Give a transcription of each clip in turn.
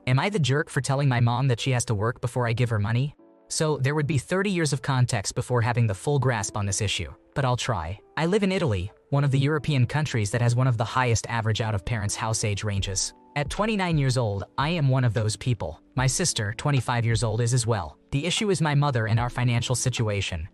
Am I the jerk for telling my mom that she has to work before I give her money? So there would be 30 years of context before having the full grasp on this issue, but I'll try. I live in Italy, one of the European countries that has one of the highest average out-of-parents house age ranges. At 29 years old, I am one of those people. My sister, 25 years old, is as well. The issue is my mother and our financial situation.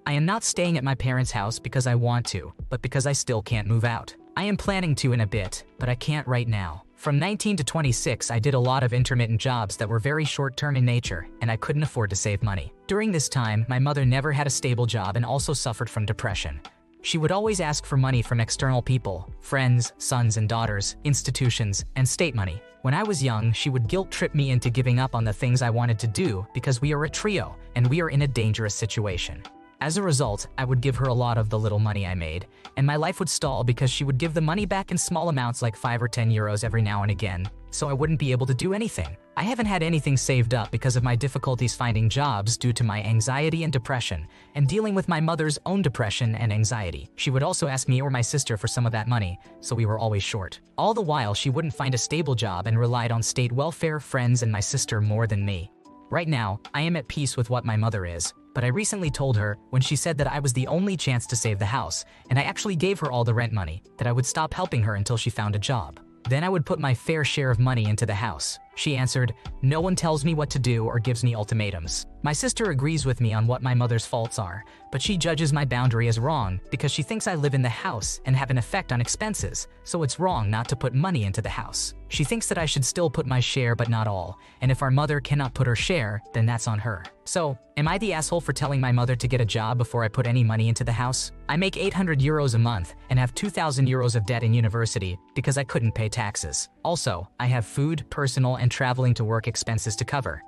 I am not staying at my parents' house because I want to, but because I still can't move out. I am planning to in a bit, but I can't right now. From 19 to 26, I did a lot of intermittent jobs that were very short-term in nature, and I couldn't afford to save money. During this time, my mother never had a stable job and also suffered from depression. She would always ask for money from external people, friends, sons and daughters, institutions, and state money. When I was young, she would guilt-trip me into giving up on the things I wanted to do because we are a trio, and we are in a dangerous situation. As a result, I would give her a lot of the little money I made, and my life would stall because she would give the money back in small amounts like 5 or 10 euros every now and again, so I wouldn't be able to do anything. I haven't had anything saved up because of my difficulties finding jobs due to my anxiety and depression, and dealing with my mother's own depression and anxiety. She would also ask me or my sister for some of that money, so we were always short. All the while, she wouldn't find a stable job and relied on state welfare, friends, and my sister more than me. Right now, I am at peace with what my mother is, but I recently told her, when she said that I was the only chance to save the house, and I actually gave her all the rent money, that I would stop helping her until she found a job. Then I would put my fair share of money into the house. She answered, "No one tells me what to do or gives me ultimatums." My sister agrees with me on what my mother's faults are, but she judges my boundary as wrong because she thinks I live in the house and have an effect on expenses, so it's wrong not to put money into the house. She thinks that I should still put my share but not all, and if our mother cannot put her share, then that's on her. So, am I the asshole for telling my mother to get a job before I put any money into the house? I make 800 euros a month and have 2,000 euros of debt in university because I couldn't pay taxes. Also, I have food, personal, and traveling to work expenses to cover.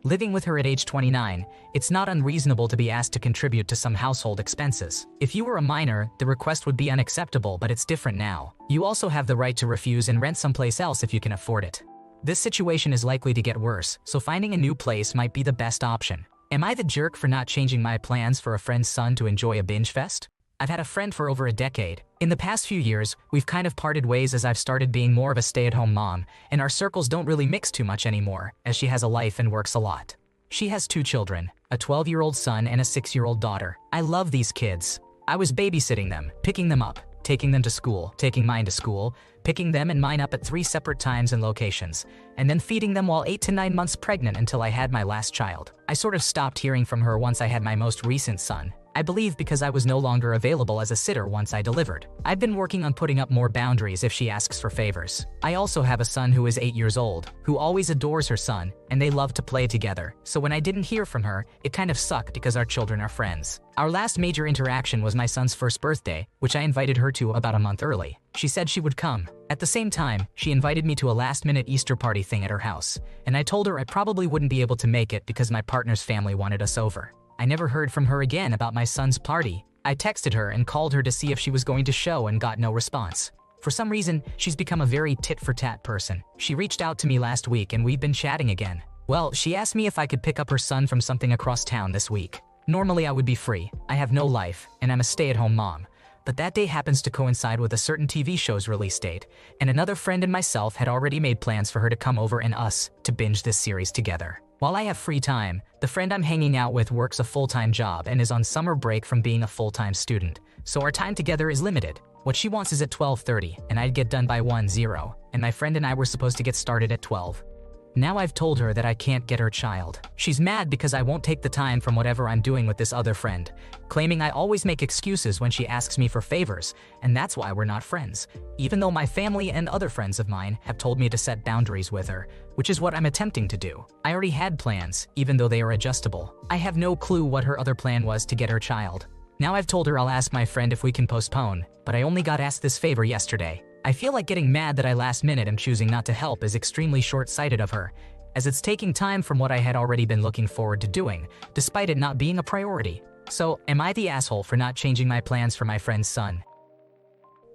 Living with her at age 29, it's not unreasonable to be asked to contribute to some household expenses. If you were a minor, the request would be unacceptable, but it's different now. You also have the right to refuse and rent someplace else if you can afford it. This situation is likely to get worse, so finding a new place might be the best option. Am I the jerk for not changing my plans for a friend's son to enjoy a binge fest? I've had a friend for over a decade. In the past few years, we've kind of parted ways as I've started being more of a stay-at-home mom, and our circles don't really mix too much anymore, as she has a life and works a lot. She has 2 children, a 12-year-old son and a 6-year-old daughter. I love these kids. I was babysitting them, picking them up, taking them to school, taking mine to school, picking them and mine up at 3 separate times and locations, and then feeding them while 8 to 9 months pregnant until I had my last child. I sort of stopped hearing from her once I had my most recent son. I believe because I was no longer available as a sitter once I delivered. I've been working on putting up more boundaries if she asks for favors. I also have a son who is 8 years old, who always adores her son, and they love to play together. So when I didn't hear from her, it kind of sucked because our children are friends. Our last major interaction was my son's first birthday, which I invited her to about a month early. She said she would come. At the same time, she invited me to a last-minute Easter party thing at her house, and I told her I probably wouldn't be able to make it because my partner's family wanted us over. I never heard from her again about my son's party. I texted her and called her to see if she was going to show and got no response. For some reason, she's become a very tit-for-tat person. She reached out to me last week and we've been chatting again. Well, she asked me if I could pick up her son from something across town this week. Normally I would be free. I have no life, and I'm a stay-at-home mom. But that day happens to coincide with a certain TV show's release date, and another friend and myself had already made plans for her to come over and us to binge this series together. While I have free time, the friend I'm hanging out with works a full-time job and is on summer break from being a full-time student, so our time together is limited. What she wants is at 12:30, and I'd get done by 1:00, and my friend and I were supposed to get started at 12. Now I've told her that I can't get her child. She's mad because I won't take the time from whatever I'm doing with this other friend, claiming I always make excuses when she asks me for favors, and that's why we're not friends, even though my family and other friends of mine have told me to set boundaries with her, which is what I'm attempting to do. I already had plans, even though they are adjustable. I have no clue what her other plan was to get her child. Now I've told her I'll ask my friend if we can postpone, but I only got asked this favor yesterday. I feel like getting mad that I last minute am choosing not to help is extremely short-sighted of her, as it's taking time from what I had already been looking forward to doing, despite it not being a priority. So, am I the asshole for not changing my plans for my friend's son?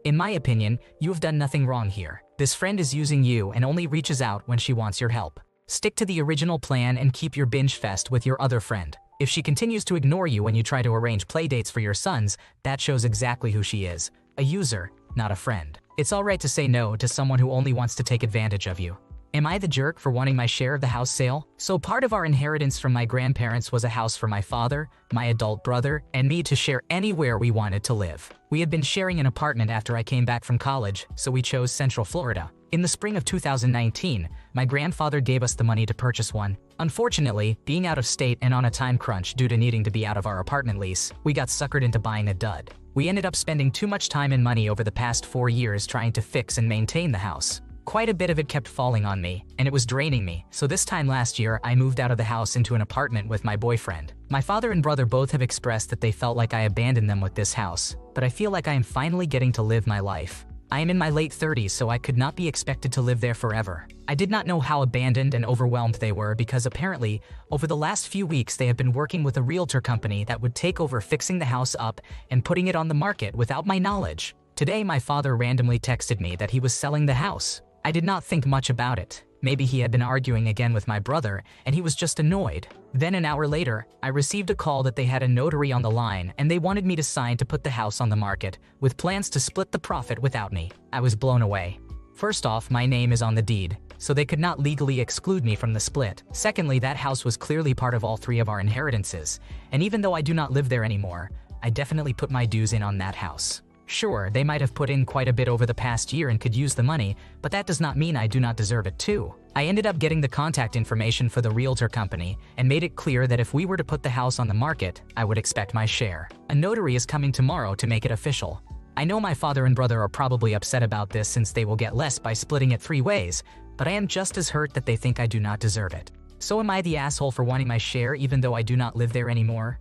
In my opinion, you have done nothing wrong here. This friend is using you and only reaches out when she wants your help. Stick to the original plan and keep your binge fest with your other friend. If she continues to ignore you when you try to arrange playdates for your sons, that shows exactly who she is. A user, not a friend. It's alright to say no to someone who only wants to take advantage of you. Am I the jerk for wanting my share of the house sale? So part of our inheritance from my grandparents was a house for my father, my adult brother, and me to share anywhere we wanted to live. We had been sharing an apartment after I came back from college, so we chose Central Florida. In the spring of 2019, my grandfather gave us the money to purchase one. Unfortunately, being out of state and on a time crunch due to needing to be out of our apartment lease, we got suckered into buying a dud. We ended up spending too much time and money over the past 4 years trying to fix and maintain the house. Quite a bit of it kept falling on me, and it was draining me, so this time last year I moved out of the house into an apartment with my boyfriend. My father and brother both have expressed that they felt like I abandoned them with this house, but I feel like I am finally getting to live my life. I am in my late 30s, so I could not be expected to live there forever. I did not know how abandoned and overwhelmed they were because apparently, over the last few weeks they have been working with a realtor company that would take over fixing the house up and putting it on the market without my knowledge. Today my father randomly texted me that he was selling the house. I did not think much about it. Maybe he had been arguing again with my brother and he was just annoyed. Then an hour later, I received a call that they had a notary on the line and they wanted me to sign to put the house on the market, with plans to split the profit without me. I was blown away. First off, my name is on the deed, so they could not legally exclude me from the split. Secondly, that house was clearly part of all 3 of our inheritances, and even though I do not live there anymore, I definitely put my dues in on that house. Sure, they might have put in quite a bit over the past year and could use the money, but that does not mean I do not deserve it too. I ended up getting the contact information for the realtor company and made it clear that if we were to put the house on the market, I would expect my share. A notary is coming tomorrow to make it official. I know my father and brother are probably upset about this since they will get less by splitting it 3 ways, but I am just as hurt that they think I do not deserve it. So am I the asshole for wanting my share even though I do not live there anymore?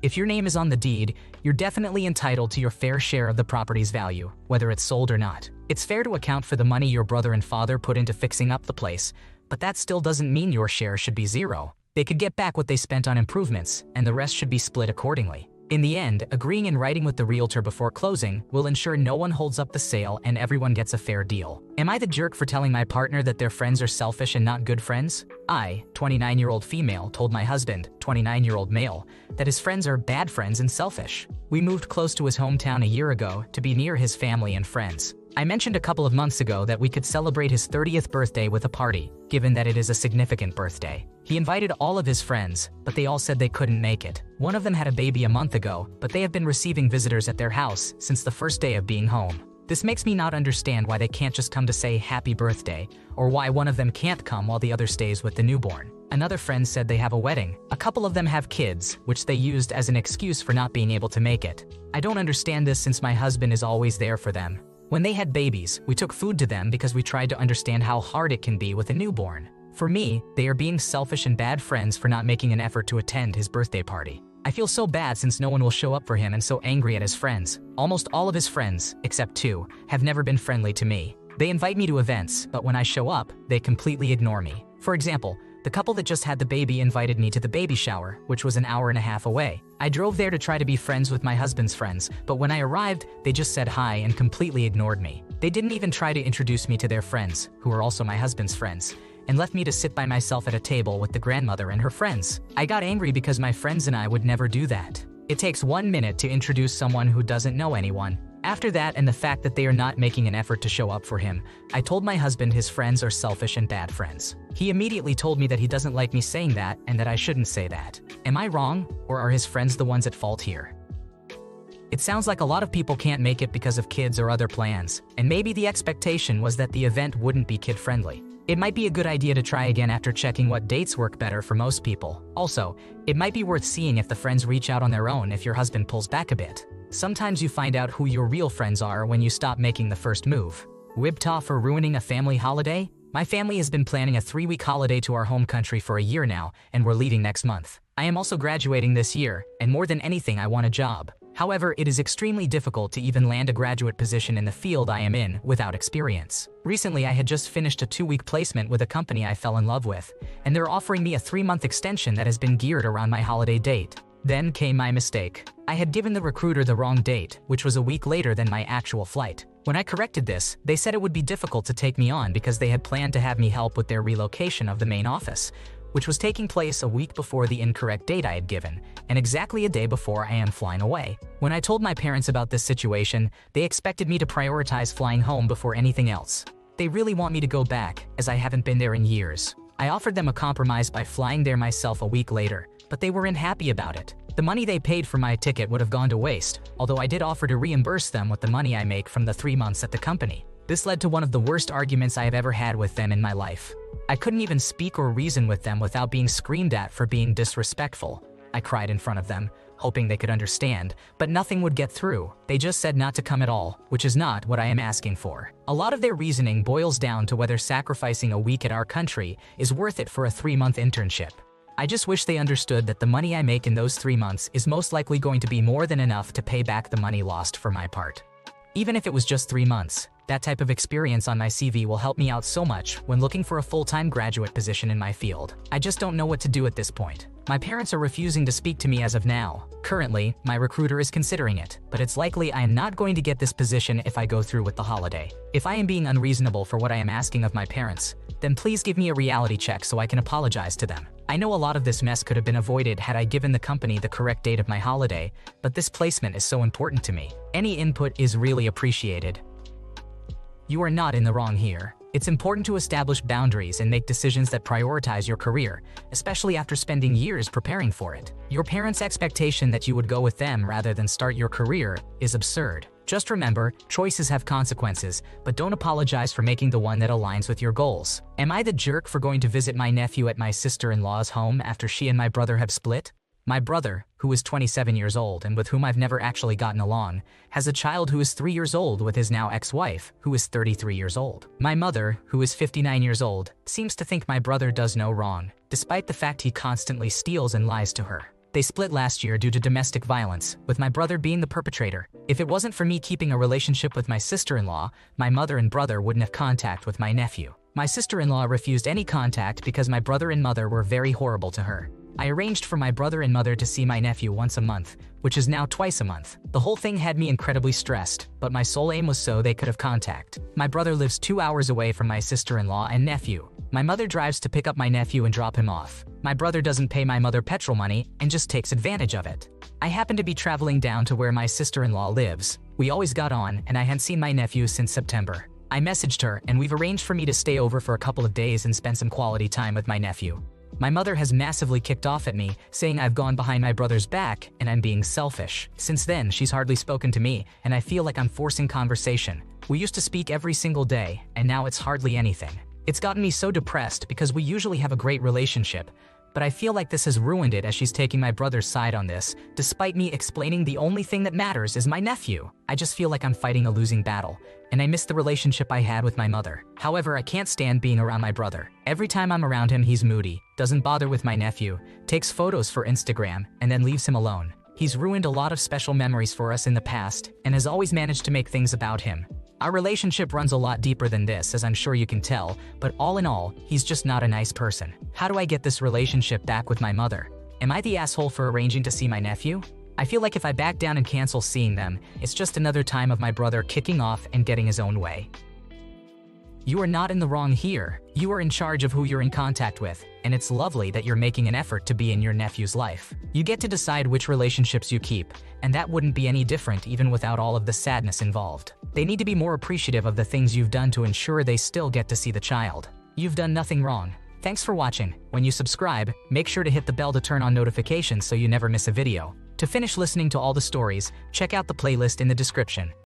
If your name is on the deed, you're definitely entitled to your fair share of the property's value, whether it's sold or not. It's fair to account for the money your brother and father put into fixing up the place, but that still doesn't mean your share should be 0. They could get back what they spent on improvements, and the rest should be split accordingly. In the end, agreeing in writing with the realtor before closing will ensure no one holds up the sale and everyone gets a fair deal. Am I the jerk for telling my partner that their friends are selfish and not good friends? I, 29-year-old female, told my husband, 29-year-old male, that his friends are bad friends and selfish. We moved close to his hometown a year ago to be near his family and friends. I mentioned a couple of months ago that we could celebrate his 30th birthday with a party, given that it is a significant birthday. He invited all of his friends, but they all said they couldn't make it. One of them had a baby a month ago, but they have been receiving visitors at their house since the first day of being home. This makes me not understand why they can't just come to say happy birthday, or why one of them can't come while the other stays with the newborn. Another friend said they have a wedding. A couple of them have kids, which they used as an excuse for not being able to make it. I don't understand this since my husband is always there for them. When they had babies, we took food to them because we tried to understand how hard it can be with a newborn. For me, they are being selfish and bad friends for not making an effort to attend his birthday party. I feel so bad since no one will show up for him and so angry at his friends. Almost all of his friends, except 2, have never been friendly to me. They invite me to events, but when I show up, they completely ignore me. For example, the couple that just had the baby invited me to the baby shower, which was an hour and a half away. I drove there to try to be friends with my husband's friends, but when I arrived, they just said hi and completely ignored me. They didn't even try to introduce me to their friends, who are also my husband's friends, and left me to sit by myself at a table with the grandmother and her friends. I got angry because my friends and I would never do that. It takes 1 minute to introduce someone who doesn't know anyone. After that and the fact that they are not making an effort to show up for him, I told my husband his friends are selfish and bad friends. He immediately told me that he doesn't like me saying that and that I shouldn't say that. Am I wrong, or are his friends the ones at fault here? It sounds like a lot of people can't make it because of kids or other plans, and maybe the expectation was that the event wouldn't be kid-friendly. It might be a good idea to try again after checking what dates work better for most people. Also, it might be worth seeing if the friends reach out on their own if your husband pulls back a bit. Sometimes you find out who your real friends are when you stop making the first move. Wibtah for ruining a family holiday? My family has been planning a 3-week holiday to our home country for a year now, and we're leaving next month. I am also graduating this year, and more than anything I want a job. However, it is extremely difficult to even land a graduate position in the field I am in without experience. Recently, I had just finished a 2-week placement with a company I fell in love with, and they're offering me a 3-month extension that has been geared around my holiday date. Then came my mistake. I had given the recruiter the wrong date, which was a week later than my actual flight. When I corrected this, they said it would be difficult to take me on because they had planned to have me help with their relocation of the main office, which was taking place a week before the incorrect date I had given, and exactly a day before I am flying away. When I told my parents about this situation, they expected me to prioritize flying home before anything else. they really want me to go back, as I haven't been there in years. I offered them a compromise by flying there myself a week later, but they weren't happy about it. The money they paid for my ticket would have gone to waste, although I did offer to reimburse them with the money I make from the 3 months at the company. This led to one of the worst arguments I have ever had with them in my life. I couldn't even speak or reason with them without being screamed at for being disrespectful. I cried in front of them, hoping they could understand, but nothing would get through. They just said not to come at all, which is not what I am asking for. A lot of their reasoning boils down to whether sacrificing a week at our country is worth it for a 3-month internship. I just wish they understood that the money I make in those 3 months is most likely going to be more than enough to pay back the money lost for my part. Even if it was just 3 months, that type of experience on my CV will help me out so much when looking for a full-time graduate position in my field. I just don't know what to do at this point. My parents are refusing to speak to me as of now. Currently, my recruiter is considering it, but it's likely I am not going to get this position if I go through with the holiday. If I am being unreasonable for what I am asking of my parents, then please give me a reality check so I can apologize to them. I know a lot of this mess could have been avoided had I given the company the correct date of my holiday, but this placement is so important to me. Any input is really appreciated. You are not in the wrong here. It's important to establish boundaries and make decisions that prioritize your career, especially after spending years preparing for it. Your parents' expectation that you would go with them rather than start your career is absurd. Just remember, choices have consequences, but don't apologize for making the one that aligns with your goals. Am I the jerk for going to visit my nephew at my sister-in-law's home after she and my brother have split? My brother, who is 27 years old and with whom I've never actually gotten along, has a child who is 3 years old with his now ex-wife, who is 33 years old. My mother, who is 59 years old, seems to think my brother does no wrong, despite the fact he constantly steals and lies to her. They split last year due to domestic violence, with my brother being the perpetrator. If it wasn't for me keeping a relationship with my sister-in-law, my mother and brother wouldn't have contact with my nephew. My sister-in-law refused any contact because my brother and mother were very horrible to her. I arranged for my brother and mother to see my nephew once a month, which is now twice a month. The whole thing had me incredibly stressed, but my sole aim was so they could have contact. My brother lives 2 hours away from my sister-in-law and nephew. My mother drives to pick up my nephew and drop him off. My brother doesn't pay my mother petrol money and just takes advantage of it. I happened to be traveling down to where my sister-in-law lives. We always got on, and I hadn't seen my nephew since September. I messaged her, and we've arranged for me to stay over for a couple of days and spend some quality time with my nephew. My mother has massively kicked off at me, saying I've gone behind my brother's back and I'm being selfish. Since then, she's hardly spoken to me, and I feel like I'm forcing conversation. We used to speak every single day, and now it's hardly anything. It's gotten me so depressed because we usually have a great relationship, but I feel like this has ruined it as she's taking my brother's side on this, despite me explaining the only thing that matters is my nephew. I just feel like I'm fighting a losing battle, and I miss the relationship I had with my mother. However, I can't stand being around my brother. Every time I'm around him, he's moody, doesn't bother with my nephew, takes photos for Instagram, and then leaves him alone. He's ruined a lot of special memories for us in the past, and has always managed to make things about him. Our relationship runs a lot deeper than this, as I'm sure you can tell, but all in all, he's just not a nice person. How do I get this relationship back with my mother? Am I the asshole for arranging to see my nephew? I feel like if I back down and cancel seeing them, it's just another time of my brother kicking off and getting his own way. You are not in the wrong here. You are in charge of who you're in contact with, and it's lovely that you're making an effort to be in your nephew's life. You get to decide which relationships you keep, and that wouldn't be any different even without all of the sadness involved. They need to be more appreciative of the things you've done to ensure they still get to see the child. You've done nothing wrong. Thanks for watching. When you subscribe, make sure to hit the bell to turn on notifications so you never miss a video. To finish listening to all the stories, check out the playlist in the description.